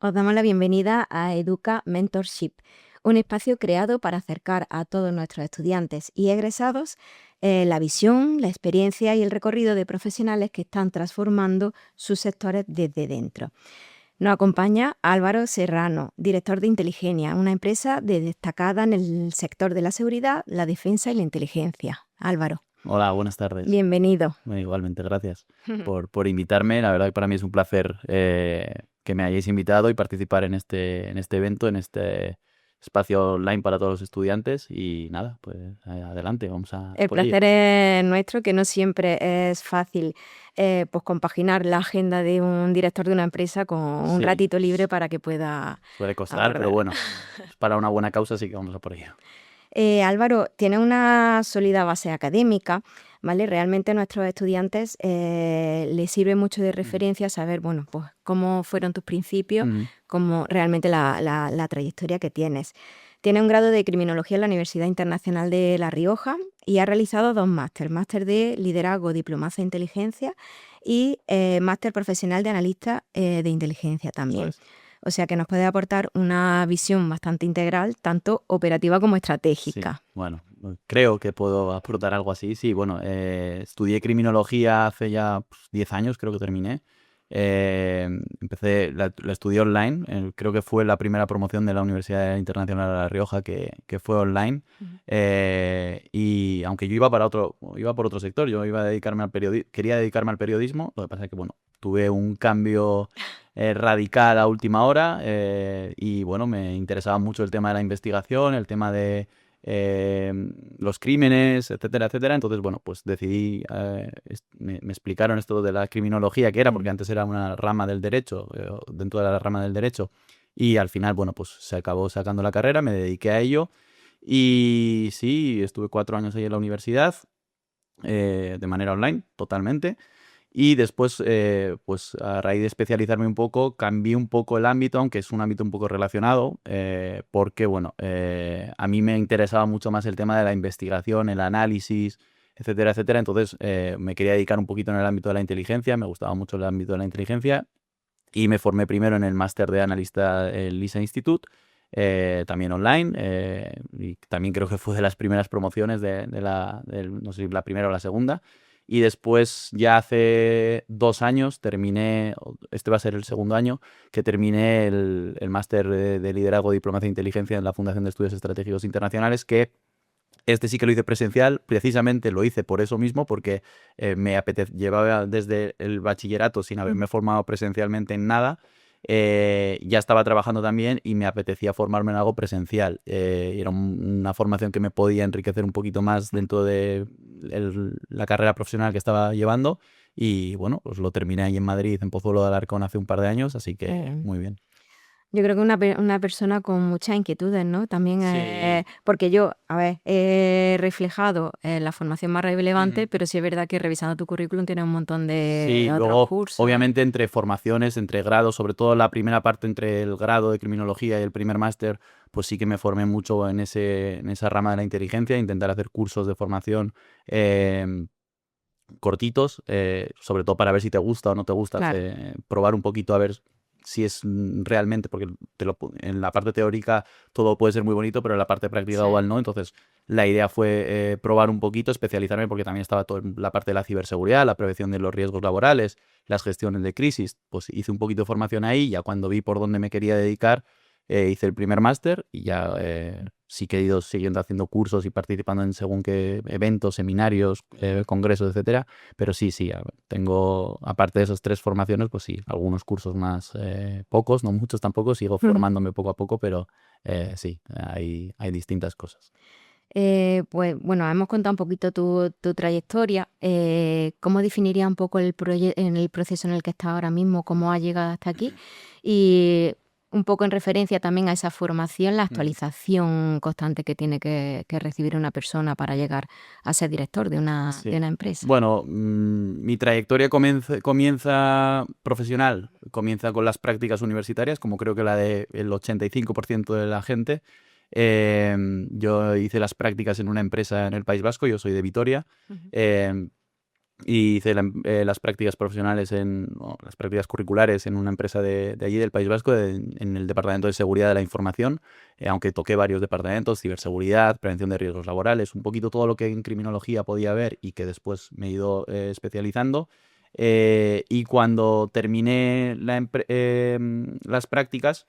Os damos la bienvenida a Educa Mentorship, un espacio creado para acercar a todos nuestros estudiantes y egresados la visión, la experiencia y el recorrido de profesionales que están transformando sus sectores desde dentro. Nos acompaña Álvaro Serrano, director de Inteligenia, una empresa destacada en el sector de la seguridad, la defensa y la inteligencia. Álvaro, Hola, buenas tardes. bienvenido. Igualmente, gracias por invitarme. La verdad que para mí es un placer que me hayáis invitado y participar en este evento, en este espacio online para todos los estudiantes. Y nada, pues adelante, vamos a El por ello. placer es nuestro, que no siempre es fácil pues compaginar la agenda de un director de una empresa con un Sí, ratito libre para que pueda suele costar, pero abordar. bueno, es para una buena causa, así que vamos a por ello. Álvaro, tiene una sólida base académica, ¿vale? Realmente a nuestros estudiantes les sirve mucho de referencia saber, bueno, pues cómo fueron tus principios, Ujú. cómo realmente la trayectoria que tienes. Tiene un grado de criminología en la Universidad Internacional de La Rioja y ha realizado 2 máster, máster de liderazgo, diplomacia e inteligencia y máster profesional de analista de inteligencia Eso también. es. O sea que nos puede aportar una visión bastante integral, tanto operativa como Sí, estratégica. bueno, creo que puedo aportar algo así. Sí, bueno, estudié criminología hace ya 10 años, creo que terminé. Eh, la estudié online, creo que fue la primera promoción de la Universidad Internacional de La Rioja que fue online. Ujú. Y aunque yo iba por otro sector, yo iba a dedicarme quería dedicarme al periodismo, lo que pasa es que, bueno, tuve un cambio radical a última hora y bueno, me interesaba mucho el tema de la investigación, el tema de eh, los crímenes, etcétera, etcétera. Entonces, bueno, pues decidí, me explicaron esto de la criminología, que era, porque Mm. antes era una rama del derecho, dentro de la rama del derecho, y al final, bueno, pues se acabó sacando la carrera, me dediqué a ello. Y sí, estuve 4 años ahí en la universidad, de manera online, totalmente. Y después, pues a raíz de especializarme un poco, cambié un poco el ámbito, aunque es un ámbito un poco relacionado, porque, bueno, a mí me interesaba mucho más el tema de la investigación, el análisis, etcétera, etcétera. Entonces, me quería dedicar un poquito en el ámbito de la inteligencia, me gustaba mucho el ámbito de la inteligencia y me formé primero en el máster de analista en LISA Institute, también online, y también creo que fue de las primeras promociones no sé si la primera o la segunda. Y después, ya hace 2 años, este va a ser el segundo año, que terminé el máster de liderazgo, diplomacia e inteligencia en la Fundación de Estudios Estratégicos Internacionales, que este sí que lo hice presencial, precisamente lo hice por eso mismo, porque llevaba desde el bachillerato sin haberme formado presencialmente en nada. Ya estaba trabajando también y me apetecía formarme en algo presencial. Y era una formación que me podía enriquecer un poquito más dentro de la carrera profesional que estaba llevando. Y bueno, pues lo terminé ahí en Madrid, en Pozuelo de Alarcón, hace un par de años, así Qué que bien. muy bien. Yo creo que una persona con muchas inquietudes, ¿no? También Sí. porque yo, a ver, he reflejado la formación más relevante, Ujú. pero sí es verdad que revisando tu currículum tienes un montón Sí, de otros luego, cursos. obviamente, entre formaciones, entre grados, sobre todo la primera parte entre el grado de criminología y el primer máster, pues sí que me formé mucho en esa rama de la inteligencia, intentar hacer cursos de formación cortitos, sobre todo para ver si te gusta o no te gusta, Claro. probar un poquito a ver si es realmente, porque en la parte teórica todo puede ser muy bonito, pero en la parte práctica Sí. igual no. Entonces, la idea fue probar un poquito, especializarme, porque también estaba toda la parte de la ciberseguridad, la prevención de los riesgos laborales, las gestiones de crisis. Pues hice un poquito de formación ahí, ya cuando vi por dónde me quería dedicar, hice el primer máster y ya sí que he ido siguiendo haciendo cursos y participando en según qué eventos, seminarios, congresos, etcétera. Pero sí, tengo, aparte de esas 3 formaciones, pues sí, algunos cursos más, pocos, no muchos tampoco, sigo formándome poco a poco, pero sí, hay distintas cosas. Pues bueno, hemos contado un poquito tu trayectoria. ¿Cómo definiría un poco en el proceso en el que estás ahora mismo, cómo has llegado hasta aquí? Y un poco en referencia también a esa formación, la Ujú. actualización constante que tiene que recibir una persona para llegar a ser director de Sí. una empresa. Bueno, mi trayectoria comienza profesional, comienza con las prácticas universitarias, como creo que la del 85% de la gente. Yo hice las prácticas en una empresa en el País Vasco, yo soy de Vitoria. Ujú. em, y hice las prácticas profesionales las prácticas curriculares en una empresa de allí del País Vasco, en el Departamento de Seguridad de la Información, aunque toqué varios departamentos: ciberseguridad, prevención de riesgos laborales, un poquito todo lo que en criminología podía haber y que después me he ido especializando. Y cuando terminé las prácticas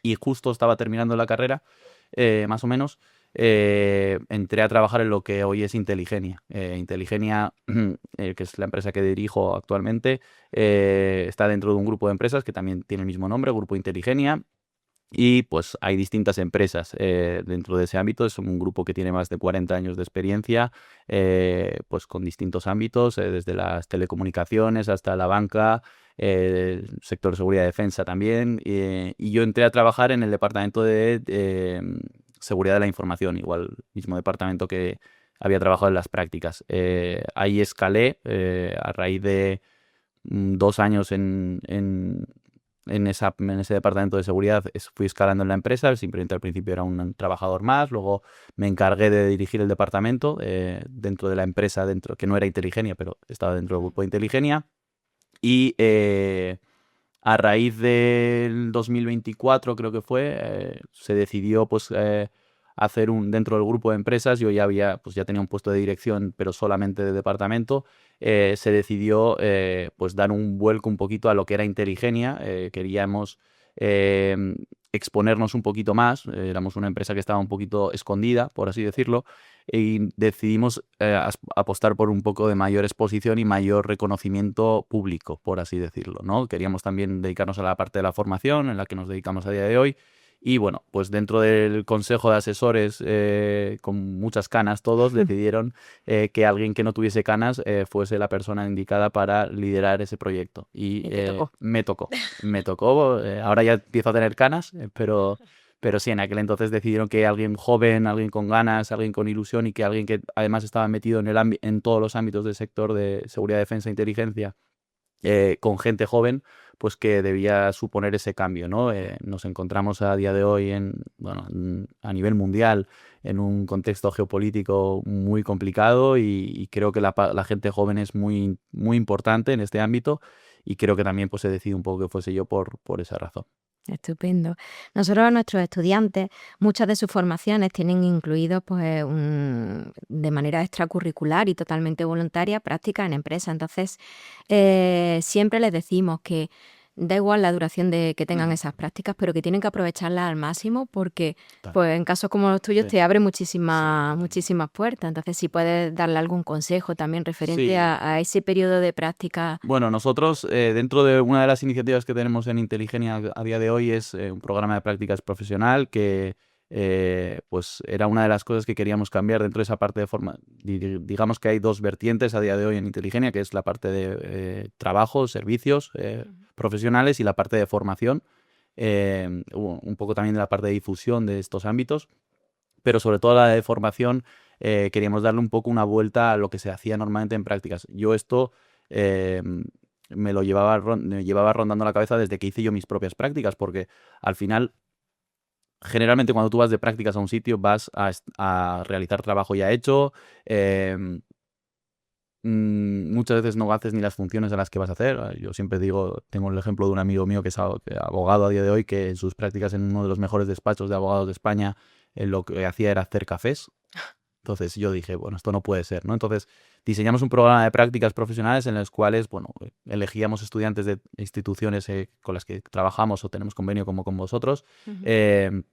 y justo estaba terminando la carrera, más o menos, entré a trabajar en lo que hoy es Inteligenia. Inteligenia, que es la empresa que dirijo actualmente, está dentro de un grupo de empresas que también tiene el mismo nombre, Grupo Inteligenia. Y pues hay distintas empresas dentro de ese ámbito. Es un grupo que tiene más de 40 años de experiencia, pues con distintos ámbitos, desde las telecomunicaciones hasta la banca, sector de seguridad y defensa también. Y yo entré a trabajar en el departamento de seguridad de la información, igual mismo departamento que había trabajado en las prácticas. Ahí escalé a raíz de 2 años en ese departamento de seguridad. Fui escalando en la empresa. Simplemente al principio era un trabajador más, luego me encargué de dirigir el departamento dentro de la empresa, que no era Inteligenia, pero estaba dentro del grupo de Inteligenia. Y a raíz del 2024, creo que fue, se decidió pues hacer dentro del grupo de empresas. Yo ya tenía un puesto de dirección, pero solamente de departamento. Se decidió pues dar un vuelco un poquito a lo que era Inteligenia. Queríamos eh, exponernos un poquito más. Éramos una empresa que estaba un poquito escondida, por así decirlo, y decidimos apostar por un poco de mayor exposición y mayor reconocimiento público, por así decirlo, ¿no? Queríamos también dedicarnos a la parte de la formación, en la que nos dedicamos a día de hoy. Y bueno, pues dentro del consejo de asesores, con muchas canas todos, decidieron que alguien que no tuviese canas fuese la persona indicada para liderar ese proyecto. Y Y te tocó. me tocó. Ahora ya empiezo a tener canas, pero sí, en aquel entonces decidieron que alguien joven, alguien con ganas, alguien con ilusión, y que alguien que además estaba metido en todos los ámbitos del sector de seguridad, defensa e inteligencia, con gente joven, pues que debía suponer ese cambio, ¿no? Nos encontramos a día de hoy bueno, a nivel mundial en un contexto geopolítico muy complicado, y creo que la gente joven es muy, muy importante en este ámbito, y creo que también pues he decidido un poco que fuese yo por esa razón. Estupendo. Nosotros a nuestros estudiantes, muchas de sus formaciones tienen incluidos pues, de manera extracurricular y totalmente voluntaria prácticas en empresas. Entonces, siempre les decimos que da igual la duración de que tengan Ujú. esas prácticas, pero que tienen que aprovecharlas al máximo porque Tal. pues, en casos como los tuyos Sí, te abre sí, muchísimas puertas. Entonces, si puedes darle algún consejo también referente sí. a ese periodo de práctica. Bueno, nosotros, dentro de una de las iniciativas que tenemos en Inteligenia a día de hoy, es un programa de prácticas profesional que pues era una de las cosas que queríamos cambiar dentro de esa parte de forma. Digamos que hay dos vertientes a día de hoy en Inteligenia, que es la parte de trabajo, servicios profesionales, y la parte de formación, un poco también de la parte de difusión de estos ámbitos, pero sobre todo la de formación. Queríamos darle un poco una vuelta a lo que se hacía normalmente en prácticas. Yo esto eh, me llevaba rondando la cabeza desde que hice yo mis propias prácticas, porque al final, generalmente cuando tú vas de prácticas a un sitio, vas a realizar trabajo ya hecho. Muchas veces no haces ni las funciones a las que vas a hacer. Yo siempre digo, tengo el ejemplo de un amigo mío que es abogado a día de hoy, que en sus prácticas en uno de los mejores despachos de abogados de España, lo que hacía era hacer cafés. Entonces yo dije, bueno, esto no puede ser, ¿no? Entonces diseñamos un programa de prácticas profesionales en los cuales, bueno, elegíamos estudiantes de instituciones con las que trabajamos o tenemos convenio, como con vosotros. Ujú. eh,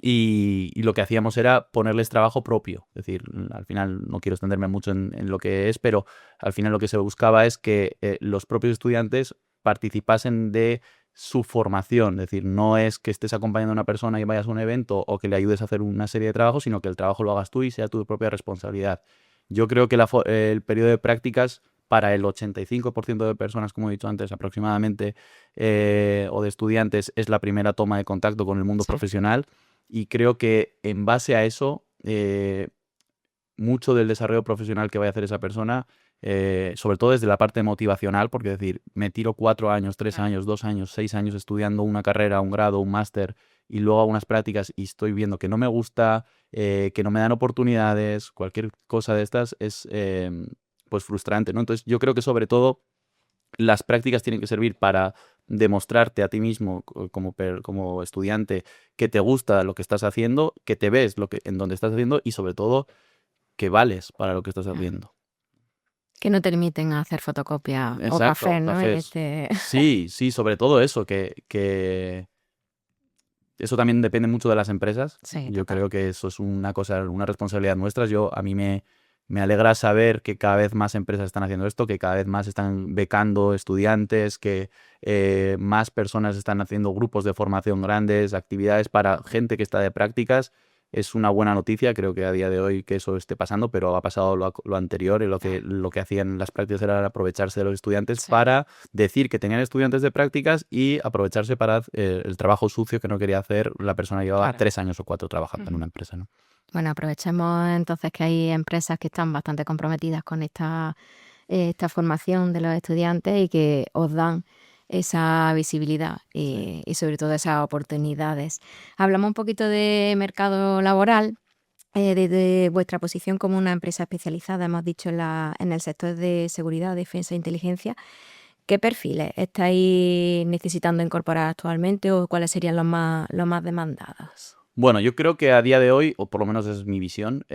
y lo que hacíamos era ponerles trabajo propio. Es decir, al final, no quiero extenderme mucho en lo que es, pero al final lo que se buscaba es que los propios estudiantes participasen de su formación. Es decir, no es que estés acompañando a una persona y vayas a un evento o que le ayudes a hacer una serie de trabajos, sino que el trabajo lo hagas tú y sea tu propia responsabilidad. Yo creo que el periodo de prácticas para el 85% de personas, como he dicho antes, aproximadamente, o de estudiantes, es la primera toma de contacto con el mundo Sí. profesional. Y creo que en base a eso, mucho del desarrollo profesional que vaya a hacer esa persona, sobre todo desde la parte motivacional, porque decir, me tiro 4 años, 3 años, 2 años, 6 años estudiando una carrera, un grado, un máster, y luego hago unas prácticas y estoy viendo que no me gusta, que no me dan oportunidades, cualquier cosa de estas, pues frustrante, ¿no? Entonces yo creo que sobre todo las prácticas tienen que servir para demostrarte a ti mismo como estudiante que te gusta lo que estás haciendo, que te ves en donde estás haciendo y sobre todo que vales para lo que estás haciendo. Que no te limiten a hacer fotocopia o Exacto, café, ¿no? cafés. Sí, sobre todo eso, que eso también depende mucho de las empresas. Sí, Yo total. creo que eso es una cosa, una responsabilidad nuestra. A mí me alegra saber que cada vez más empresas están haciendo esto, que cada vez más están becando estudiantes, que más personas están haciendo grupos de formación grandes, actividades para gente que está de prácticas. Es una buena noticia, creo que a día de hoy que eso esté pasando, pero ha pasado lo anterior y lo que hacían las prácticas era aprovecharse de los estudiantes Sí. para decir que tenían estudiantes de prácticas y aprovecharse para el trabajo sucio que no quería hacer la persona que llevaba Claro. 3 años o 4 trabajando en una empresa, ¿no? Bueno, aprovechemos entonces que hay empresas que están bastante comprometidas con esta formación de los estudiantes y que os dan esa visibilidad y sobre todo esas oportunidades. Hablamos un poquito de mercado laboral. Desde vuestra posición como una empresa especializada, hemos dicho en el sector de seguridad, defensa e inteligencia, ¿qué perfiles estáis necesitando incorporar actualmente o cuáles serían los más demandados? Bueno, yo creo que a día de hoy, o por lo menos es mi visión,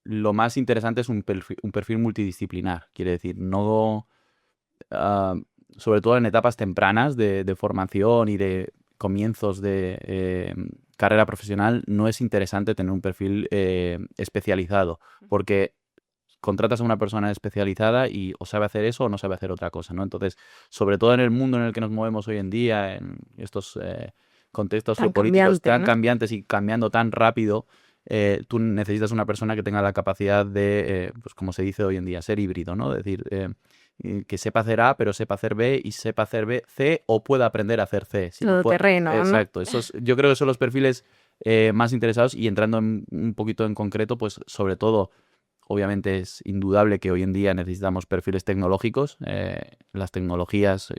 lo más interesante es un perfil multidisciplinar. Quiere decir, no, ah, sobre todo en etapas tempranas de formación y de comienzos de carrera profesional, no es interesante tener un perfil especializado, porque contratas a una persona especializada y o sabe hacer eso o no sabe hacer otra cosa, ¿no? Entonces, sobre todo en el mundo en el que nos movemos hoy en día, en estos contextos Tan geopolíticos cambiante, tan ¿no? cambiantes y cambiando tan rápido, tú necesitas una persona que tenga la capacidad de, pues como se dice hoy en día, ser híbrido, ¿no? Es decir, que sepa hacer A, pero sepa hacer B y sepa hacer B, C o pueda aprender a hacer C. Si no Todoterreno, ¿no? exacto, yo creo que son los perfiles más interesados y entrando un poquito en concreto, pues sobre todo obviamente es indudable que hoy en día necesitamos perfiles tecnológicos. Las tecnologías,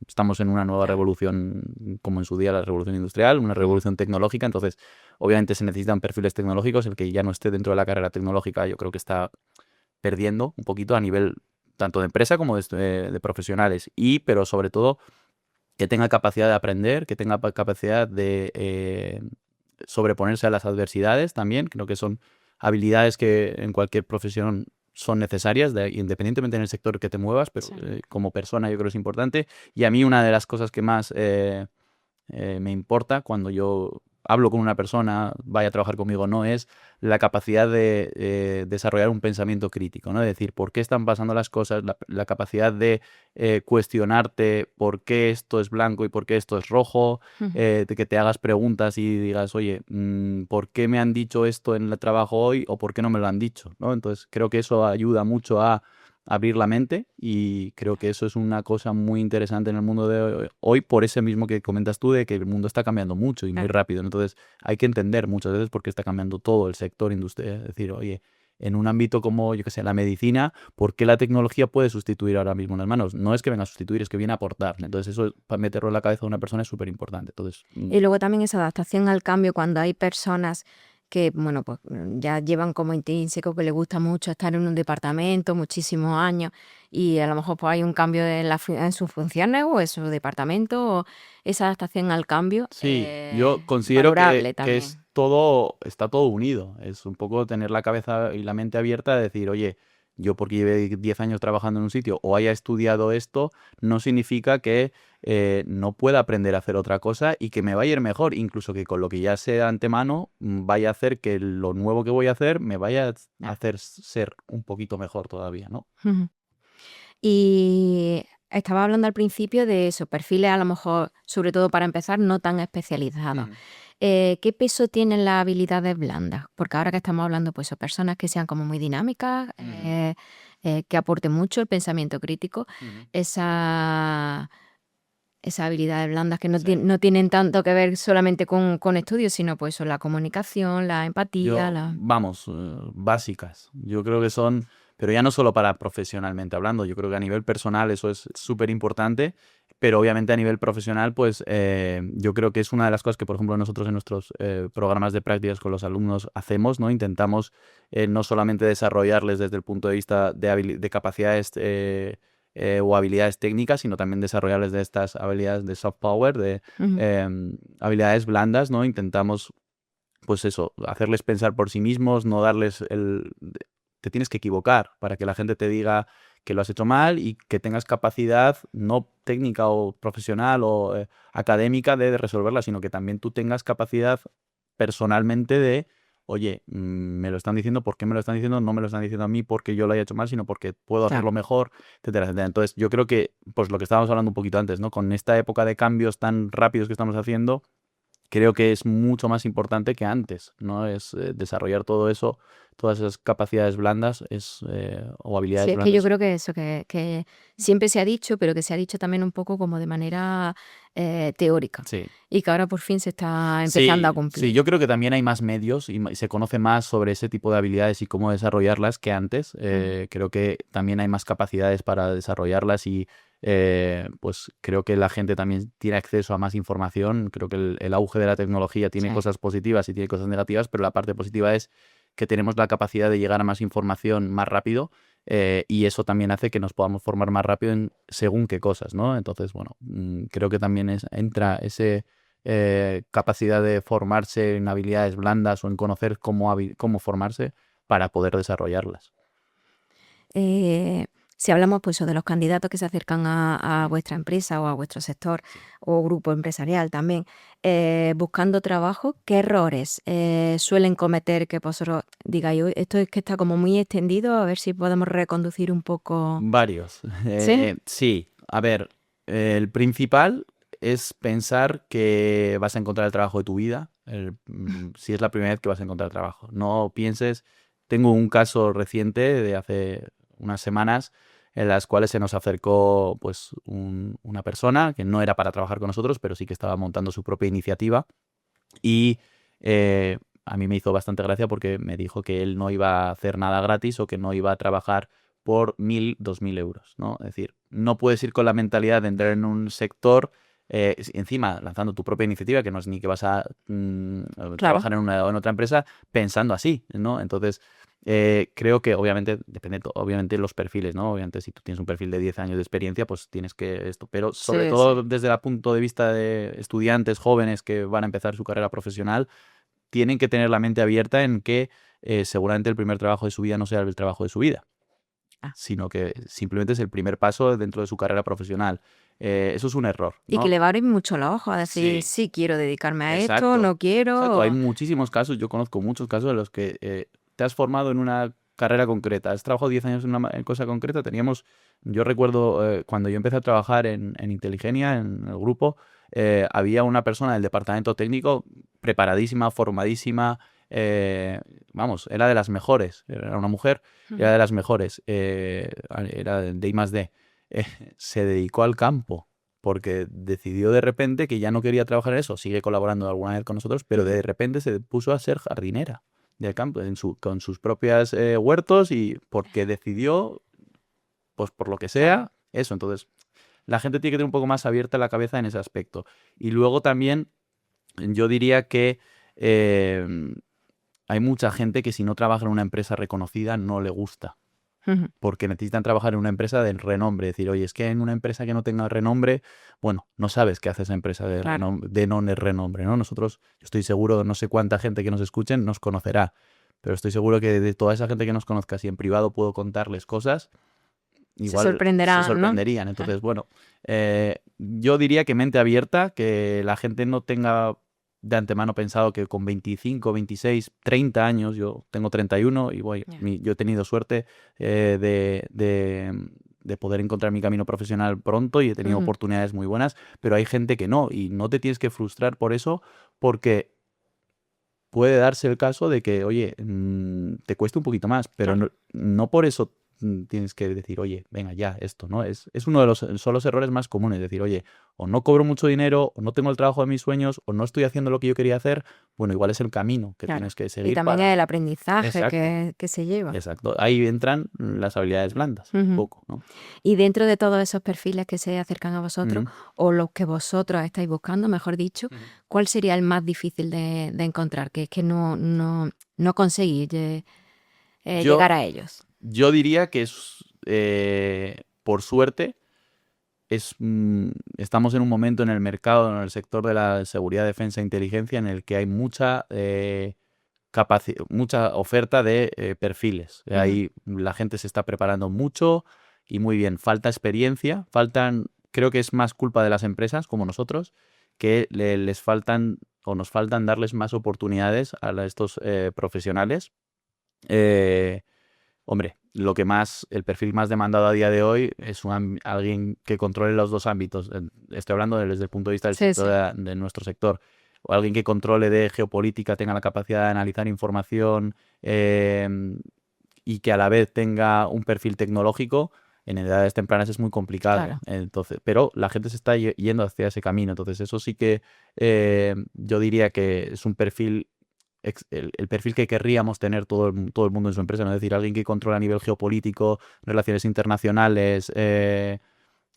estamos en una nueva Claro. revolución, como en su día la revolución industrial, una revolución tecnológica. Entonces, obviamente se necesitan perfiles tecnológicos. El que ya no esté dentro de la carrera tecnológica, yo creo que está perdiendo un poquito a nivel tanto de empresa como de profesionales. Pero sobre todo, que tenga capacidad de aprender, que tenga capacidad de sobreponerse a las adversidades también. Creo que son habilidades que en cualquier profesión son necesarias, independientemente en el sector que te muevas, pero Sí. como persona yo creo que es importante. Y a mí una de las cosas que más me importa cuando yo hablo con una persona, vaya a trabajar conmigo, no es la capacidad de desarrollar un pensamiento crítico, ¿no? De decir, ¿por qué están pasando las cosas? La capacidad de cuestionarte por qué esto es blanco y por qué esto es rojo, Ujú. de que te hagas preguntas y digas, oye, ¿por qué me han dicho esto en el trabajo hoy o por qué no me lo han dicho? ¿No? Entonces creo que eso ayuda mucho a abrir la mente y creo que eso es una cosa muy interesante en el mundo de hoy por ese mismo que comentas tú de que el mundo está cambiando mucho y muy Claro. rápido. Entonces hay que entender muchas veces por qué está cambiando todo el sector industrial. Es decir, oye, en un ámbito como, yo que sé, la medicina, ¿por qué la tecnología puede sustituir ahora mismo las manos? No es que venga a sustituir, es que viene a aportar. Entonces eso para meterlo en la cabeza de una persona es súper importante. Entonces, Y luego también esa adaptación al cambio cuando hay personas que, bueno, pues ya llevan como intrínseco que les gusta mucho estar en un departamento muchísimos años y a lo mejor pues hay un cambio en sus funciones o en su departamento o esa adaptación al cambio sí, yo considero valorable que también. está todo unido. Es un poco tener la cabeza y la mente abierta de decir, oye, yo porque lleve 10 años trabajando en un sitio o haya estudiado esto, no significa que no pueda aprender a hacer otra cosa y que me vaya a ir mejor. Incluso que con lo que ya sé de antemano, vaya a hacer que lo nuevo que voy a hacer me vaya a Claro. hacer ser un poquito mejor todavía, ¿no? Ujú. Y estaba hablando al principio de esos perfiles, a lo mejor, sobre todo para empezar, no tan especializados. Ujú, ¿Qué peso tienen las habilidades blandas? Porque ahora que estamos hablando, pues, son personas que sean como muy dinámicas, ujú, que aporten mucho el pensamiento crítico, ujú. esa, esas habilidades blandas que Sí. no tienen tanto que ver solamente con estudios, sino pues son la comunicación, la empatía, Vamos, básicas. Yo creo que son, pero ya no solo para profesionalmente hablando, yo creo que a nivel personal eso es súper importante, Pero obviamente a nivel profesional, pues yo creo que es una de las cosas que, por ejemplo, nosotros en nuestros programas de prácticas con los alumnos hacemos, ¿no? Intentamos no solamente desarrollarles desde el punto de vista de capacidades o habilidades técnicas, sino también desarrollarles de estas habilidades de soft power, de Ujú. habilidades blandas, ¿no? Intentamos, pues eso, hacerles pensar por sí mismos, no darles te tienes que equivocar para que la gente te diga que lo has hecho mal y que tengas capacidad no técnica o profesional o académica de resolverla, sino que también tú tengas capacidad personalmente de, oye, me lo están diciendo, ¿por qué me lo están diciendo? No me lo están diciendo a mí porque yo lo haya hecho mal, sino porque puedo Claro. hacerlo mejor, etcétera, etcétera. Entonces, yo creo que, pues lo que estábamos hablando un poquito antes, ¿no? Con esta época de cambios tan rápidos que estamos haciendo, creo que es mucho más importante que antes, ¿no? Es desarrollar todo eso, todas esas capacidades blandas o Sí, habilidades es que yo blandas. creo que eso, que siempre se ha dicho, pero que se ha dicho también un poco como de manera teórica Sí. y que ahora por fin se está empezando a Sí, sí, cumplir. yo creo que también hay más medios y se conoce más sobre ese tipo de habilidades y cómo desarrollarlas que antes. Ujú. Creo que también hay más capacidades para desarrollarlas y pues creo que la gente también tiene acceso a más información. Creo que el auge de la tecnología tiene Sí. cosas positivas y tiene cosas negativas, pero la parte positiva es que tenemos la capacidad de llegar a más información más rápido y eso también hace que nos podamos formar más rápido en según qué cosas, ¿no? Entonces, bueno, creo que también entra ese capacidad de formarse en habilidades blandas o en conocer cómo formarse para poder desarrollarlas. Eh, si hablamos pues de los candidatos que se acercan a vuestra empresa o a vuestro sector Sí. o grupo empresarial también, buscando trabajo, ¿qué errores suelen cometer que vosotros digáis: "Uy, esto es que está como muy extendido, a ver si podemos reconducir un poco"? Varios. ¿Sí? Sí, a ver, el principal es pensar que vas a encontrar el trabajo de tu vida, si es la primera vez que vas a encontrar trabajo. No pienses, tengo un caso reciente de hace unas semanas en las cuales se nos acercó pues una persona que no era para trabajar con nosotros, pero sí que estaba montando su propia iniciativa y a mí me hizo bastante gracia porque me dijo que él no iba a hacer nada gratis o que no iba a trabajar por 1.000, 2.000 euros, ¿no? Es decir, no puedes ir con la mentalidad de entrar en un sector, encima lanzando tu propia iniciativa, que no es ni que vas a Claro. trabajar en otra empresa, pensando así, ¿no? Entonces, creo que obviamente depende, obviamente los perfiles, ¿no? Obviamente si tú tienes un perfil de 10 años de experiencia, pues tienes que esto, pero sobre Sí, sí. todo desde el punto de vista de estudiantes jóvenes que van a empezar su carrera profesional, tienen que tener la mente abierta en que seguramente el primer trabajo de su vida no sea el trabajo de su vida, Ah. sino que simplemente es el primer paso dentro de su carrera profesional. Eso es un error, Y que ¿no? le va a abrir mucho los ojos a decir: Sí, "Sí, quiero dedicarme a esto, exacto, no exacto. Hay quiero". muchísimos casos, yo conozco muchos casos en los que te has formado en una carrera concreta, has trabajado 10 años en una cosa concreta. Yo recuerdo cuando yo empecé a trabajar en Inteligenia, en el grupo, había una persona del departamento técnico preparadísima, formadísima, vamos, era de las mejores, era una mujer, era Ujú. de las mejores, era de I+D, eh, se dedicó al campo porque decidió de repente que ya no quería trabajar en eso, sigue colaborando alguna vez con nosotros, pero Ujú. de repente se puso a ser jardinera del campo, con sus propias huertos y porque decidió, pues por lo que Claro. sea, eso. Entonces, la gente tiene que tener un poco más abierta la cabeza en ese aspecto. Y luego también yo diría que eh, hay mucha gente que si no trabaja en una empresa reconocida no le gusta Ujú. porque necesitan trabajar en una empresa de renombre. Decir, oye, es que en una empresa que no tenga renombre, bueno, no sabes qué hace esa empresa Claro. de no renombre, ¿no? Nosotros, yo estoy seguro, no sé cuánta gente que nos escuchen nos conocerá, pero estoy seguro que de toda esa gente que nos conozca, si en privado puedo contarles cosas, Se igual se sorprenderá, ¿no? sorprenderían. Entonces, bueno, yo diría que mente abierta, que la gente no tenga de antemano pensado que con 25, 26, 30 años, yo tengo 31 y Ya. yo he tenido suerte de poder encontrar mi camino profesional pronto y he tenido Ujú. oportunidades muy buenas, pero hay gente que no y no te tienes que frustrar por eso porque puede darse el caso de que, oye, te cueste un poquito más, pero Claro. no por eso tienes que decir, oye, venga, ya, esto, ¿no? Es uno de son los errores más comunes, decir, oye, o no cobro mucho dinero, o no tengo el trabajo de mis sueños, o no estoy haciendo lo que yo quería hacer. Bueno, igual es el camino que Claro. tienes que Y seguir también para... es el aprendizaje Exacto, que se lleva. exacto. Ahí entran las habilidades blandas, un Ujú. poco, ¿no? Y dentro de todos esos perfiles que se acercan a vosotros, Ujú, o los que vosotros estáis buscando, mejor dicho, ujú. ¿cuál sería el más difícil de encontrar? Que es que no conseguís llegar Yo, a ellos. yo diría que es, por suerte, estamos en un momento en el mercado, en el sector de la seguridad, defensa e inteligencia, en el que hay mucha oferta de perfiles. Ujú. Ahí la gente se está preparando mucho y muy bien. Falta experiencia, creo que es más culpa de las empresas como nosotros, que les faltan o nos faltan darles más oportunidades a estos profesionales. Eh, Hombre, el perfil más demandado a día de hoy es alguien que controle los dos ámbitos. Estoy hablando desde el punto de vista del Sí, sector sí. de nuestro sector. O alguien que controle de geopolítica, tenga la capacidad de analizar información eh, y que a la vez tenga un perfil tecnológico. En edades tempranas es muy complicado. Claro. Entonces, pero la gente se está yendo hacia ese camino. Entonces, eso sí que yo diría que es un perfil el perfil que querríamos tener todo el mundo en su empresa, ¿no? Es decir, alguien que controla a nivel geopolítico, relaciones internacionales,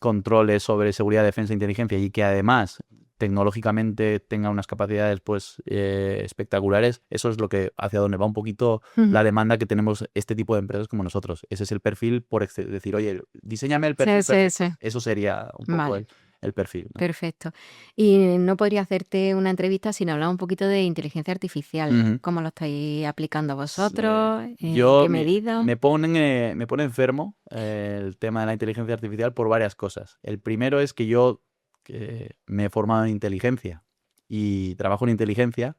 controles sobre seguridad, defensa e inteligencia y que además tecnológicamente tenga unas capacidades pues espectaculares. Eso es lo que hacia donde va un poquito Ujú. la demanda que tenemos este tipo de empresas como nosotros. Ese es el perfil decir, oye, diseñame el Sí, perfil sí, perfecto. sí. Eso sería un poco Vale. el perfil, ¿no? Perfecto. Y no podría hacerte una entrevista sin hablar un poquito de inteligencia artificial. Ujú. ¿Cómo lo estáis aplicando Sí. vosotros? ¿En Yo qué medida? me pone enfermo el tema de la inteligencia artificial por varias cosas. El primero es que yo que me he formado en inteligencia y trabajo en inteligencia.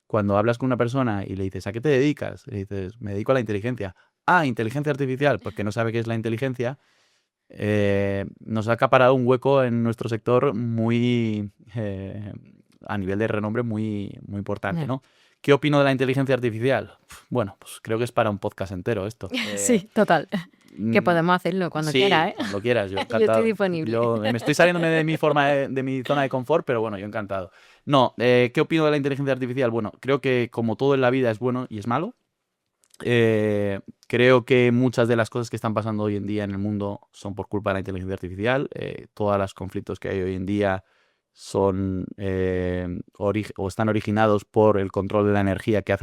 Cuando hablas con una persona y le dices, ¿a qué te dedicas? Le dices, me dedico a la inteligencia. Ah, inteligencia artificial, porque no sabe qué es la inteligencia. Nos ha acaparado un hueco en nuestro sector a nivel de renombre muy importante, Ya. ¿no? ¿Qué opino de la inteligencia artificial? Bueno, pues creo que es para un podcast entero esto. Sí, total. Que Mm, podemos hacerlo cuando sí, quieras, ¿eh? cuando quieras, yo Yo estoy encantado. disponible. Yo me estoy saliéndome de mi de mi zona de confort, pero bueno, yo encantado. No, ¿qué opino de la inteligencia artificial? Bueno, creo que como todo en la vida es bueno y es malo. Eh, Creo que muchas de las cosas que están pasando hoy en día en el mundo son por culpa de la inteligencia artificial. Todos los conflictos que hay hoy en día son o están originados por el control de la energía que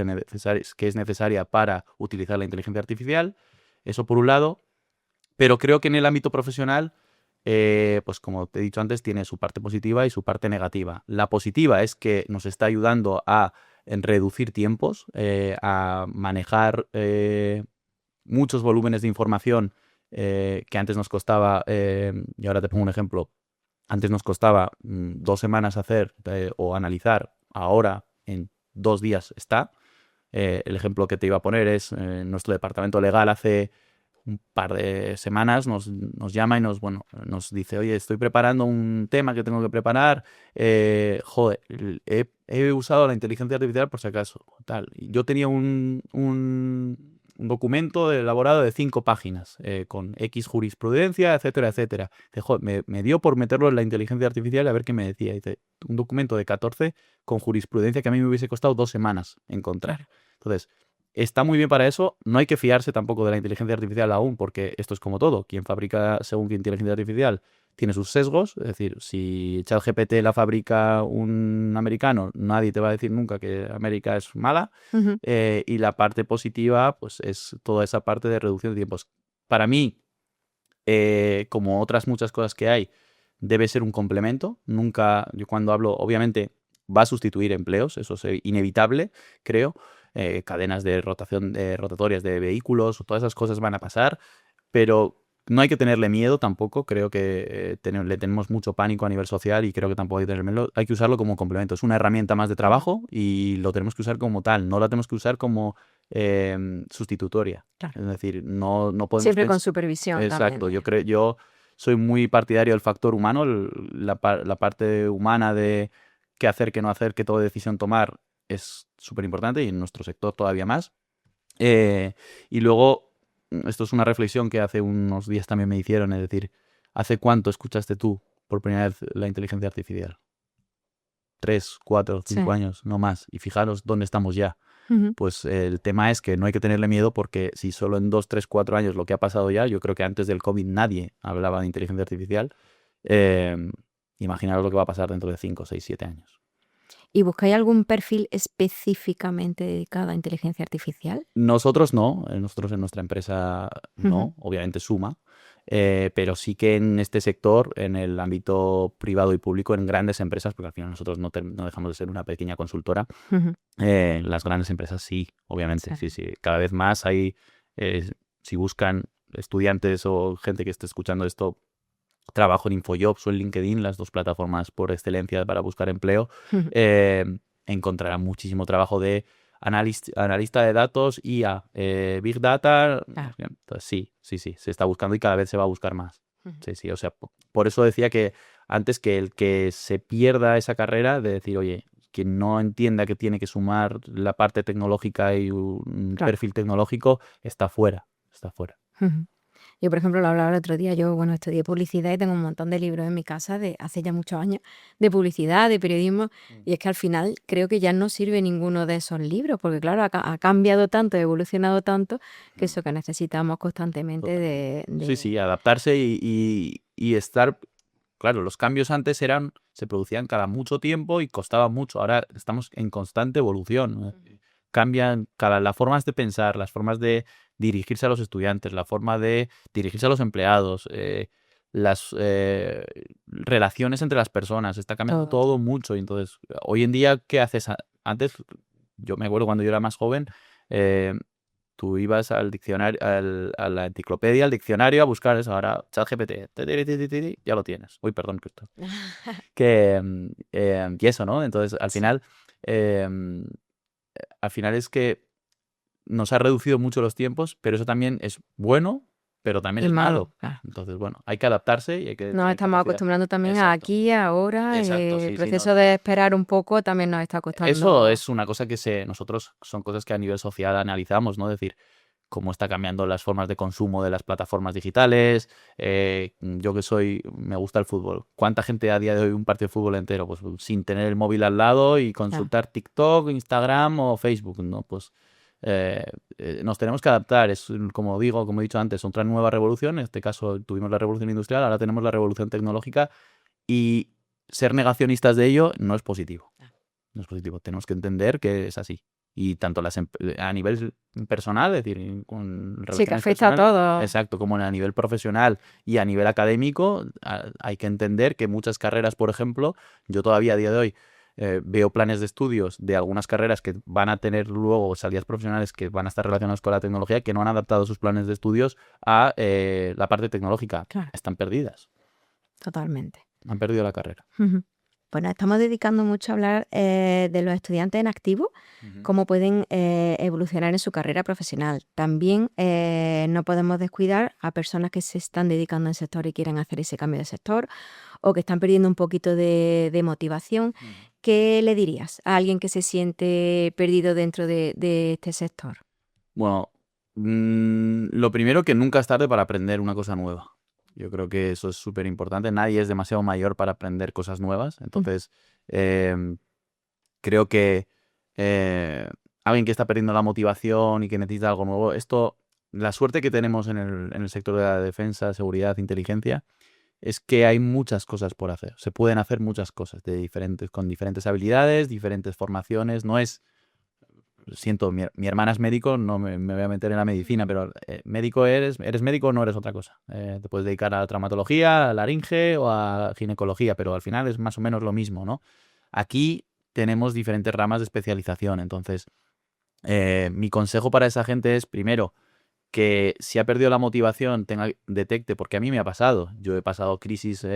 es necesaria para utilizar la inteligencia artificial. Eso por un lado. Pero creo que en el ámbito profesional, pues como te he dicho antes, tiene su parte positiva y su parte negativa. La positiva es que nos está ayudando en reducir tiempos, a manejar muchos volúmenes de información que antes nos costaba, y ahora te pongo un ejemplo, antes nos costaba 2 semanas hacer o analizar, ahora en 2 días está. El ejemplo que te iba a poner es nuestro departamento legal hace un par de semanas nos llama y nos dice, oye, estoy preparando un tema que tengo que preparar, joder, he usado la inteligencia artificial por si acaso, tal. Y yo tenía un documento elaborado de 5 páginas, con X jurisprudencia, etcétera, etcétera. Dice, joder, me dio por meterlo en la inteligencia artificial a ver qué me decía. Dice, un documento de 14 con jurisprudencia que a mí me hubiese costado 2 semanas encontrar. Claro. Entonces, está muy bien para eso. No hay que fiarse tampoco de la inteligencia artificial aún, porque esto es como todo. Quien fabrica según qué inteligencia artificial tiene sus sesgos. Es decir, si ChatGPT la fabrica un americano, nadie te va a decir nunca que América es mala. Ujú. Y la parte positiva, pues es toda esa parte de reducción de tiempos. Para mí, como otras muchas cosas que hay, debe ser un complemento. Nunca, yo cuando hablo, obviamente va a sustituir empleos, eso es inevitable, creo. Cadenas de rotación, rotatorias de vehículos, todas esas cosas van a pasar, pero no hay que tenerle miedo tampoco. Creo que le tenemos mucho pánico a nivel social y creo que tampoco hay que tenerle miedo. Hay que usarlo como complemento. Es una herramienta más de trabajo y lo tenemos que usar como tal. No la tenemos que usar como sustitutoria. Claro. Es decir, no podemos Siempre con pensar. supervisión también. Exacto, yo soy muy partidario del factor humano, la parte humana de qué hacer, qué no hacer, qué decisión tomar es súper importante y en nuestro sector todavía más. Y luego esto es una reflexión que hace unos días también me hicieron, es decir, ¿hace cuánto escuchaste tú por primera vez la inteligencia artificial? 3, 4, Sí. 5 años, no más. Y fijaros dónde estamos ya. Ujú. Pues el tema es que no hay que tenerle miedo porque si solo en 2, 3, 4 años lo que ha pasado ya, yo creo que antes del COVID nadie hablaba de inteligencia artificial, eh, imaginaros lo que va a pasar dentro de 5, 6, 7 años. ¿Y buscáis algún perfil específicamente dedicado a inteligencia artificial? Nosotros no, nosotros en nuestra empresa Ujú. no, obviamente suma, pero sí que en este sector, en el ámbito privado y público, en grandes empresas, porque al final nosotros no dejamos de ser una pequeña consultora, Ujú. las grandes empresas sí, obviamente, Sí. sí, sí. Cada vez más hay, si buscan estudiantes o gente que esté escuchando esto, trabajo en InfoJobs o en LinkedIn, las dos plataformas por excelencia para buscar empleo, Ujú. encontrarán muchísimo trabajo de analista de datos, IA, Big Data. Claro. Entonces, sí, sí, sí, se está buscando y cada vez se va a buscar más. Ujú. Sí, sí, o sea, por eso decía que antes que el que se pierda esa carrera, de decir, oye, quien no entienda que tiene que sumar la parte tecnológica y un Claro. perfil tecnológico, está fuera, está fuera. Ujú. Yo, por ejemplo, lo hablaba el otro día, yo, bueno, estudié publicidad y tengo un montón de libros en mi casa de hace ya muchos años, de publicidad, de periodismo, y es que al final creo que ya no sirve ninguno de esos libros, porque claro, ha cambiado tanto, ha evolucionado tanto, que eso que necesitamos constantemente Totalmente. Sí, de... sí, adaptarse y estar. Claro, los cambios antes se producían cada mucho tiempo y costaba mucho. Ahora estamos en constante evolución. Cambian las formas de pensar, las formas de dirigirse a los estudiantes, la forma de dirigirse a los empleados, las relaciones entre las personas. Está cambiando Todo. todo mucho. Y entonces, hoy en día, ¿qué haces? Antes, yo me acuerdo cuando yo era más joven, eh, tú ibas al diccionario, a la enciclopedia, al diccionario a buscar eso. Ahora, ChatGPT, ya lo tienes. Uy, perdón, Cristo. Y eso, ¿no? Entonces, Sí. al final es que nos ha reducido mucho los tiempos, pero eso también es bueno, pero también Y es malo, malo. claro. Entonces, bueno, hay que adaptarse y hay que Nos tener estamos capacidad. acostumbrando también a Exacto, aquí, ahora, exacto, el sí, sí. proceso de esperar un poco también nos está Eso costando. es una cosa que nosotros son cosas que a nivel social analizamos, ¿no? Es decir, cómo está cambiando las formas de consumo de las plataformas digitales. Yo que me gusta el fútbol. ¿Cuánta gente a día de hoy un partido de fútbol entero? Pues sin tener el móvil al lado y Claro. consultar TikTok, Instagram o Facebook, ¿no? Pues nos tenemos que adaptar. Es como digo, como he dicho antes, otra nueva revolución. En este caso tuvimos la revolución industrial, ahora tenemos la revolución tecnológica y ser negacionistas de ello no es positivo. No es positivo. Tenemos que entender que es así. Y tanto a nivel personal, es decir, con Sí, que relaciones afecta a personales, todos. exacto, como a nivel profesional y a nivel académico, hay que entender que muchas carreras, por ejemplo, yo todavía a día de hoy veo planes de estudios de algunas carreras que van a tener luego salidas profesionales que van a estar relacionadas con la tecnología, que no han adaptado sus planes de estudios a la parte tecnológica. Claro, Están perdidas, totalmente. han perdido la carrera. Ujú. Pues nos estamos dedicando mucho a hablar de los estudiantes en activo, Ujú. cómo pueden evolucionar en su carrera profesional. También no podemos descuidar a personas que se están dedicando al sector y quieren hacer ese cambio de sector o que están perdiendo un poquito de motivación. Ujú. ¿Qué le dirías a alguien que se siente perdido dentro de este sector? Bueno, lo primero que nunca es tarde para aprender una cosa nueva. Yo creo que eso es súper importante. Nadie es demasiado mayor para aprender cosas nuevas. Mm. Entonces, em, creo que eh, alguien que está perdiendo la motivación y que necesita algo nuevo, la suerte que tenemos en el sector de la defensa, seguridad, inteligencia, es que hay muchas cosas por hacer. Se pueden hacer muchas cosas con diferentes habilidades, diferentes formaciones. No es siento, mi hermana es médico, no me voy a meter en la medicina, pero médico eres médico o no eres otra cosa. Te puedes dedicar a traumatología, a laringe o a ginecología, pero al final es más o menos lo mismo, ¿no? Aquí tenemos diferentes ramas de especialización, entonces mi consejo para esa gente es, primero, que si ha perdido la motivación, detecte, porque a mí me ha pasado. Yo he pasado crisis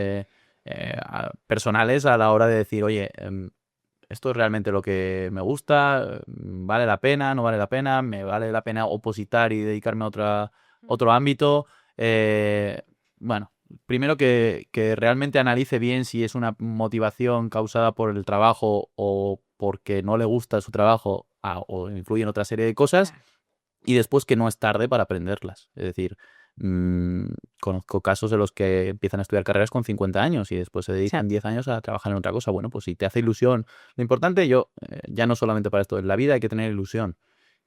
personales a la hora de decir, oye, ¿esto es realmente lo que me gusta? ¿Vale la pena? ¿No vale la pena? ¿Me vale la pena opositar y dedicarme a otro ámbito? Eh, bueno, primero que realmente analice bien si es una motivación causada por el trabajo o porque no le gusta su trabajo o influye en otra serie de cosas. Claro. y después que no es tarde para aprenderlas. Es decir, mm, conozco casos de los que empiezan a estudiar carreras con 50 años y después se Sí. dedican 10 años a trabajar en otra cosa. Bueno, pues si te hace ilusión. Lo importante, ya no solamente para esto, en la vida hay que tener ilusión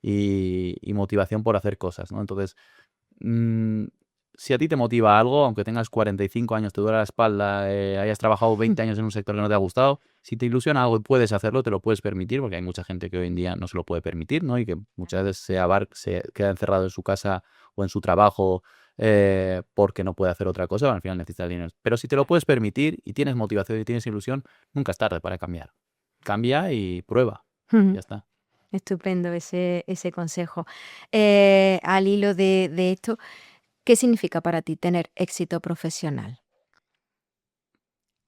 y motivación por hacer cosas, ¿no? Entonces, mm, si a ti te motiva algo, aunque tengas 45 años, te duele la espalda, hayas trabajado 20 años en un sector que no te ha gustado, si te ilusiona algo y puedes hacerlo, te lo puedes permitir, porque hay mucha gente que hoy en día no se lo puede permitir, ¿no? Y que muchas veces se queda encerrado en su casa o en su trabajo porque no puede hacer otra cosa, bueno, al final necesitas dinero. Pero si te lo puedes permitir y tienes motivación y tienes ilusión, nunca es tarde para cambiar. Cambia y prueba. Ya está. Estupendo ese consejo. Al hilo de esto, ¿qué significa para ti tener éxito profesional?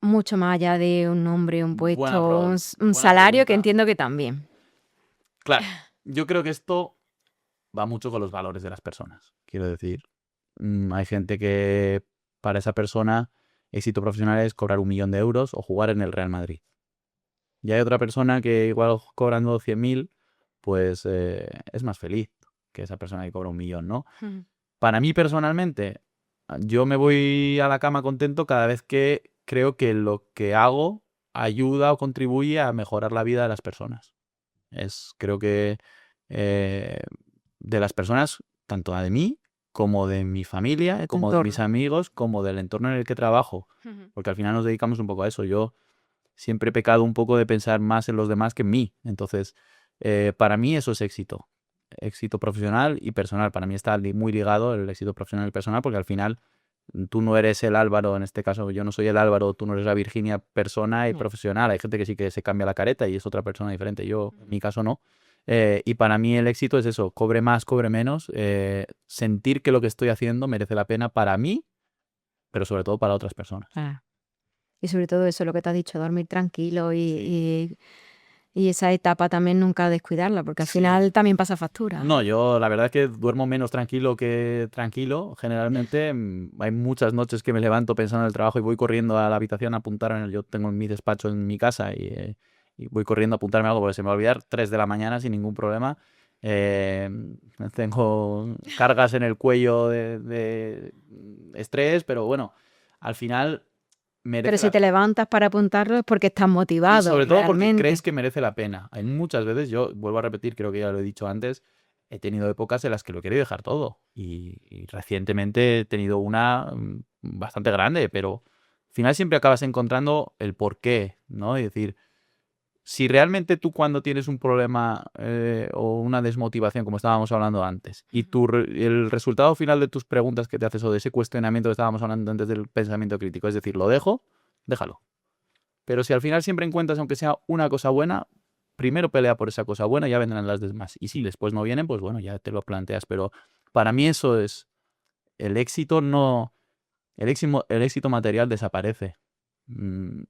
Mucho más allá de un nombre, un Buena, puesto, un buena salario, que pregunta. entiendo que también. Claro, yo creo que esto va mucho con los valores de las personas. Quiero decir, hay gente que para esa persona éxito profesional es cobrar 1 millón de euros o jugar en el Real Madrid. Y hay otra persona que igual cobrando 100.000, pues es más feliz que esa persona que cobra 1 millón, ¿no? Para mí personalmente, yo me voy a la cama contento cada vez que creo que lo que hago ayuda o contribuye a mejorar la vida de las personas. Creo que eh, de las personas, tanto de mí como de mi familia, De tu como de mis entorno. amigos, como del entorno en el que trabajo, porque al final nos dedicamos un poco a eso. Yo siempre he pecado un poco de pensar más en los demás que en mí. Entonces, para mí eso es éxito. Éxito profesional y personal. Para mí está muy ligado el éxito profesional y personal porque al final tú no eres el Álvaro, en este caso yo no soy el Álvaro, tú no eres la Virginia persona y No. profesional. Hay gente que sí que se cambia la careta y es otra persona diferente. Yo, en mi caso, no. Y para mí el éxito es eso, cobre más, cobre menos, sentir que lo que estoy haciendo merece la pena para mí, pero sobre todo para otras personas. Ah. Y sobre todo eso, lo que te has dicho, dormir tranquilo Sí. y esa etapa también nunca descuidarla, porque al Sí. final también pasa factura. No, yo la verdad es que duermo menos tranquilo que tranquilo. Generalmente hay muchas noches que me levanto pensando en el trabajo y voy corriendo a la habitación a apuntarme. Yo tengo mi despacho en mi casa y voy corriendo a apuntarme algo porque se me va a olvidar 3 de la mañana sin ningún problema. Eh, Tengo cargas en el cuello de estrés, pero bueno, al final Pero merece si la te levantas para apuntarlo es porque estás y motivado, sobre todo porque crees realmente. que merece la pena. Hay muchas veces, yo vuelvo a repetir, creo que ya lo he dicho antes, he tenido épocas en las que lo he querido dejar todo. Y recientemente he tenido una bastante grande, pero al final siempre acabas encontrando el porqué, ¿no? Es decir, si realmente tú cuando tienes un problema o una desmotivación, como estábamos hablando antes, y el resultado final de tus preguntas que te haces o de ese cuestionamiento que estábamos hablando antes del pensamiento crítico, es decir, lo dejo, déjalo. Pero si al final siempre encuentras, aunque sea una cosa buena, primero pelea por esa cosa buena y ya vendrán las demás. Y si después no vienen, pues bueno, ya te lo planteas. Pero para mí eso es el éxito, no. El éxito material desaparece.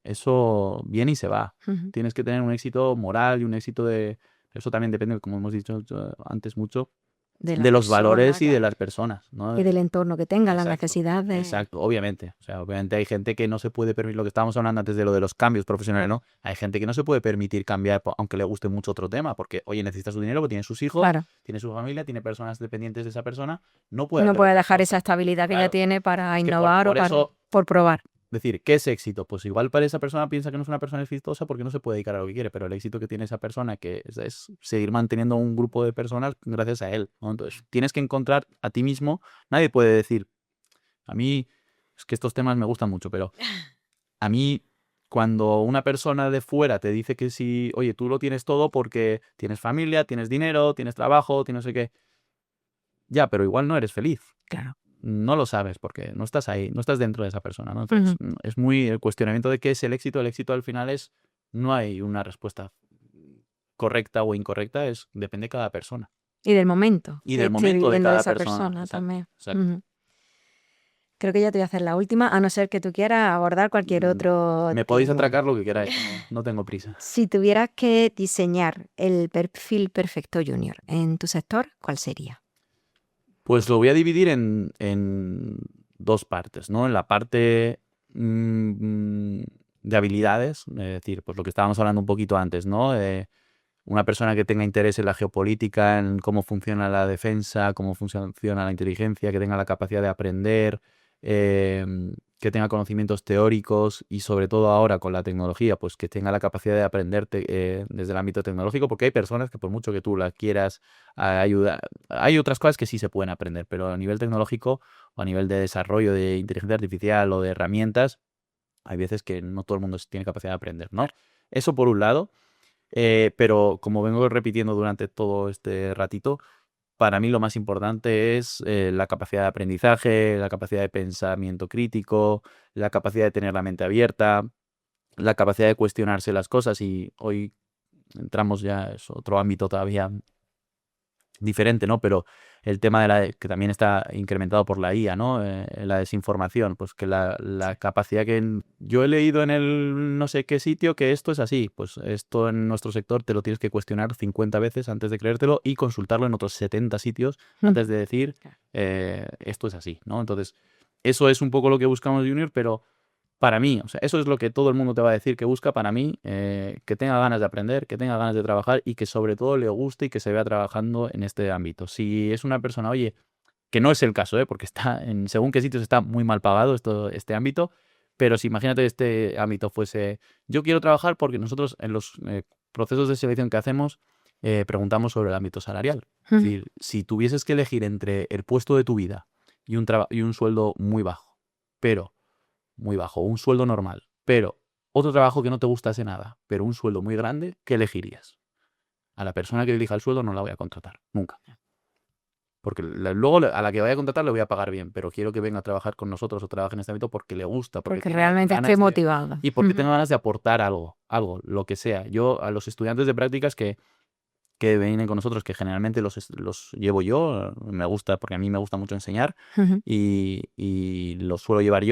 Eso viene y se va. Ujú. Tienes que tener un éxito moral y un éxito de. Eso también depende, como hemos dicho antes mucho, De la de los persona, valores y de claro. las personas, ¿no? Y del entorno que tenga, la Exacto, necesidad de... exacto, obviamente. O sea, obviamente hay gente que no se puede permitir, lo que estábamos hablando antes de lo de los cambios profesionales, ¿no? Hay gente que no se puede permitir cambiar aunque le guste mucho otro tema, porque, oye, necesita su dinero, porque tiene sus hijos, Claro. tiene su familia, tiene personas dependientes de esa persona, no Y puede no hacer puede otra dejar cosa. esa estabilidad que ya Claro, tiene para es que innovar o por para, eso por probar. decir, ¿qué es éxito? Pues igual para esa persona piensa que no es una persona exitosa porque no se puede dedicar a lo que quiere, pero el éxito que tiene esa persona que es seguir manteniendo un grupo de personas gracias a él, ¿no? Entonces, tienes que encontrar a ti mismo, nadie puede decir, a mí, es que estos temas me gustan mucho, pero a mí, cuando una persona de fuera te dice que si, oye, tú lo tienes todo porque tienes familia, tienes dinero, tienes trabajo, tienes no sé qué, ya, pero igual no eres feliz. Claro. No lo sabes porque no estás ahí, no estás dentro de esa persona, ¿no? Entonces, es muy el cuestionamiento de qué es el éxito. El éxito al final es, no hay una respuesta correcta o incorrecta, depende de cada persona. Y del momento Y que del esté momento de viviendo cada esa persona, persona exacto, también. exacto. Creo que ya te voy a hacer la última, a no ser que tú quieras abordar cualquier otro Me podéis tema. atracar lo que queráis, no tengo prisa. Si tuvieras que diseñar el perfil perfecto junior en tu sector, ¿cuál sería? Pues lo voy a dividir en dos partes, ¿no? En la parte de habilidades, es decir, pues lo que estábamos hablando un poquito antes, ¿no? una persona que tenga interés en la geopolítica, en cómo funciona la defensa, cómo funciona la inteligencia, que tenga la capacidad de aprender, eh, que tenga conocimientos teóricos y sobre todo ahora con la tecnología, pues que tenga la capacidad de aprender desde el ámbito tecnológico, porque hay personas que por mucho que tú las quieras ayudar, hay otras cosas que sí se pueden aprender, pero a nivel tecnológico o a nivel de desarrollo de inteligencia artificial o de herramientas, hay veces que no todo el mundo tiene capacidad de aprender, ¿no? Eso por un lado. Pero como vengo repitiendo durante todo este ratito, para mí lo más importante es la capacidad de aprendizaje, la capacidad de pensamiento crítico, la capacidad de tener la mente abierta, la capacidad de cuestionarse las cosas. Y hoy entramos ya, es otro ámbito todavía diferente, ¿no? Pero el tema que también está incrementado por la IA, ¿no? La desinformación, pues que la capacidad yo he leído en el no sé qué sitio que esto es así, pues esto en nuestro sector te lo tienes que cuestionar 50 veces antes de creértelo y consultarlo en otros 70 sitios antes de decir esto es así, ¿no? Entonces, eso es un poco lo que buscamos Junior, pero para mí, o sea, eso es lo que todo el mundo te va a decir que busca para mí, que tenga ganas de aprender, que tenga ganas de trabajar y que sobre todo le guste y que se vea trabajando en este ámbito. Si es una persona, oye, que no es el caso, porque está según qué sitios está muy mal pagado este ámbito, pero si imagínate este ámbito fuese, yo quiero trabajar porque nosotros en los procesos de selección que hacemos preguntamos sobre el ámbito salarial. Es decir, si tuvieses que elegir entre el puesto de tu vida y un sueldo muy bajo, pero muy bajo, un sueldo normal, pero otro trabajo que no te gustase nada, pero un sueldo muy grande, ¿qué elegirías? A la persona que elija el sueldo no la voy a contratar, nunca. Porque luego a la que vaya a contratar le voy a pagar bien, pero quiero que venga a trabajar con nosotros o trabaje en este ámbito porque le gusta, porque Porque tiene realmente ganas estoy motivada. y porque tenga ganas de aportar algo, lo que sea. Yo a los estudiantes de prácticas que vienen con nosotros, que generalmente los llevo yo, me gusta, porque a mí me gusta mucho enseñar y los suelo llevar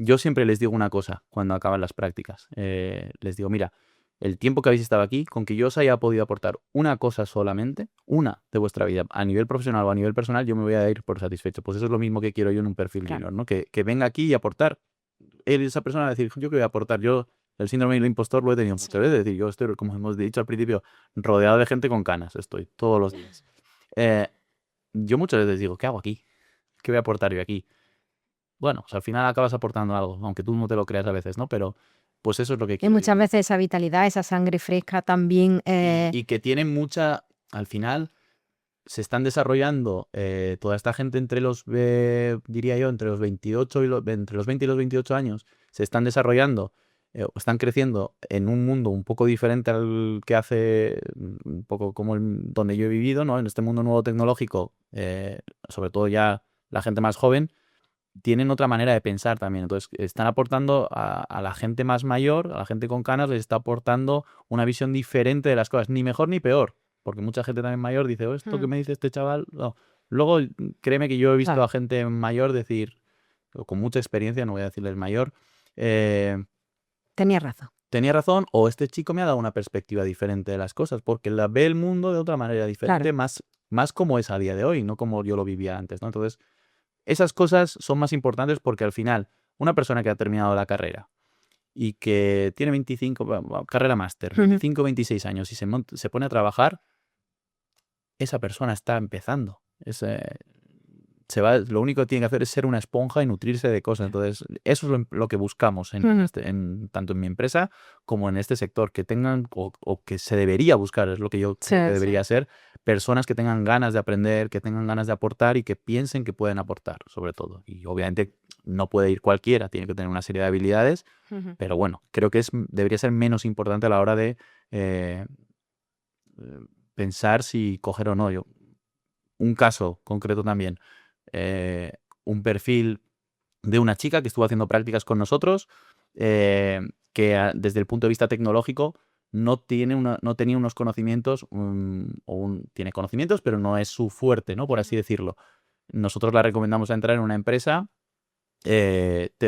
yo siempre les digo una cosa cuando acaban las prácticas. Les digo, mira, el tiempo que habéis estado aquí, con que yo os haya podido aportar una cosa solamente, una de vuestra vida, a nivel profesional o a nivel personal, yo me voy a ir por satisfecho. Pues eso es lo mismo que quiero yo en un perfil junior, ¿no? Que venga aquí y aportar. Esa persona va a decir, yo qué voy a aportar. Yo el síndrome del impostor lo he tenido muchas veces. Es decir, yo estoy, como hemos dicho al principio, rodeado de gente con canas. Estoy todos los días. Yo muchas veces digo, ¿qué hago aquí? ¿Qué voy a aportar yo aquí? Bueno, pues al final acabas aportando algo, aunque tú no te lo creas a veces, ¿no? Pero pues eso es lo que Y quiero muchas yo. veces esa vitalidad, esa sangre fresca también... Y que tienen al final se están desarrollando toda esta gente diría yo, entre los 28 entre los 20 y los 28 años, se están desarrollando, están creciendo en un mundo un poco diferente al que hace, un poco como donde yo he vivido, ¿no? En este mundo nuevo tecnológico, sobre todo ya la gente más joven, tienen otra manera de pensar también. Entonces, están aportando a la gente más mayor, a la gente con canas, les está aportando una visión diferente de las cosas, ni mejor ni peor, porque mucha gente también mayor dice, oh, esto que me dice este chaval, no. Luego, créeme que yo he visto a gente mayor decir, o con mucha experiencia, no voy a decirles mayor, tenía razón. tenía razón, o este chico me ha dado una perspectiva diferente de las cosas, porque la ve el mundo de otra manera diferente, más como es a día de hoy, no como yo lo vivía antes, ¿no? Entonces, esas cosas son más importantes porque al final, una persona que ha terminado la carrera y que tiene 25, carrera máster, 25, 26 años y se pone a trabajar, esa persona está empezando. Lo único que tiene que hacer es ser una esponja y nutrirse de cosas. Entonces, eso es lo que buscamos tanto en mi empresa como en este sector, que tengan o que se debería buscar, es lo que yo creo que debería ser, personas que tengan ganas de aprender, que tengan ganas de aportar y que piensen que pueden aportar, sobre todo. Y obviamente no puede ir cualquiera, tiene que tener una serie de habilidades, pero bueno, creo que debería ser menos importante a la hora de pensar si coger o no. Un caso concreto también. Un perfil de una chica que estuvo haciendo prácticas con nosotros, que desde el punto de vista tecnológico no tenía unos conocimientos, tiene conocimientos, pero no es su fuerte, ¿no? Por así decirlo. Nosotros la recomendamos a entrar en una empresa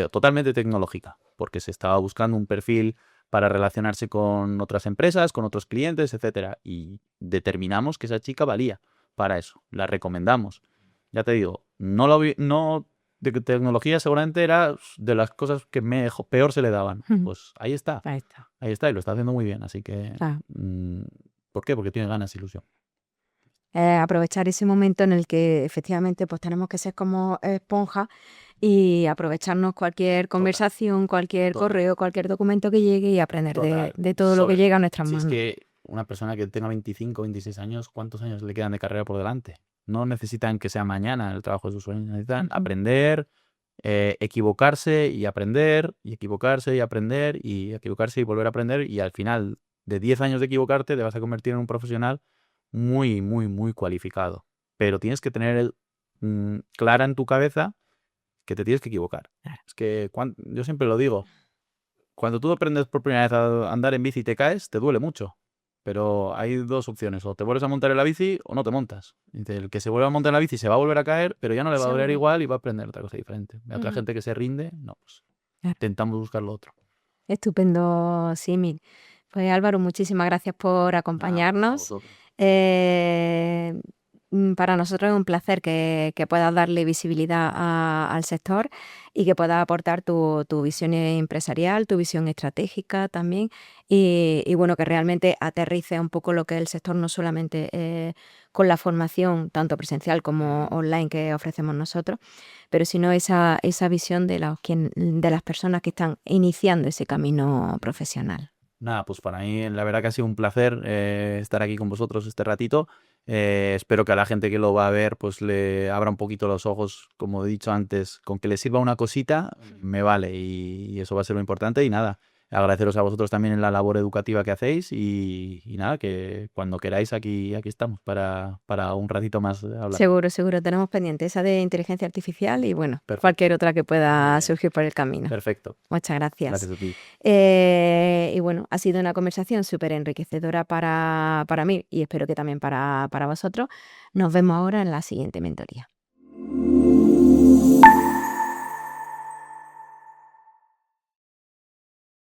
totalmente tecnológica, porque se estaba buscando un perfil para relacionarse con otras empresas, con otros clientes, etcétera, y determinamos que esa chica valía para eso. La recomendamos. Ya te digo, no de tecnología seguramente era de las cosas que peor se le daban. Pues ahí está. Ahí está y lo está haciendo muy bien. Así que ¿Por qué? Porque tienes ganas, ilusión. Aprovechar ese momento en el que efectivamente pues tenemos que ser como esponja y aprovecharnos cualquier Total, conversación, cualquier total, correo, cualquier documento que llegue y aprender total. de todo lo que llega a nuestras Si es manos. que una persona que tenga 25, 26 años, ¿cuántos años le quedan de carrera por delante? No necesitan que sea mañana el trabajo de sus sueños, necesitan aprender, equivocarse y aprender, y equivocarse y aprender, y equivocarse y volver a aprender, y al final de 10 años de equivocarte te vas a convertir en un profesional muy, muy, muy cualificado. Pero tienes que tener clara en tu cabeza que te tienes que equivocar. Es que yo siempre lo digo, cuando tú aprendes por primera vez a andar en bici y te caes, te duele mucho. Pero hay dos opciones, o te vuelves a montar en la bici o no te montas. Dice, el que se vuelve a montar en la bici se va a volver a caer, pero ya no le va a doler Seguro. igual y va a aprender otra cosa diferente. Hay otra Ujú. gente que se rinde, no, pues Claro. intentamos buscar lo otro. Estupendo, Simi. Pues Álvaro, muchísimas gracias por Nada, a acompañarnos. vosotros. Eh, para nosotros es un placer que puedas darle visibilidad al sector y que puedas aportar tu visión empresarial, tu visión estratégica también y bueno, que realmente aterrice un poco lo que es el sector, no solamente con la formación tanto presencial como online que ofrecemos nosotros, pero sino esa visión de de las personas que están iniciando ese camino profesional. Nada, pues para mí la verdad que ha sido un placer estar aquí con vosotros este ratito. Espero que a la gente que lo va a ver pues le abra un poquito los ojos, como he dicho antes, con que le sirva una cosita me vale y eso va a ser lo importante y nada, agradeceros a vosotros también en la labor educativa que hacéis y nada, que cuando queráis aquí estamos para un ratito más hablar. Seguro, seguro, tenemos pendiente esa de inteligencia artificial y bueno, Perfecto. cualquier otra que Muy pueda bien. surgir por el camino. Perfecto. Muchas gracias. Gracias a ti. Y bueno, ha sido una conversación súper enriquecedora para mí y espero que también para vosotros. Nos vemos ahora en la siguiente mentoría.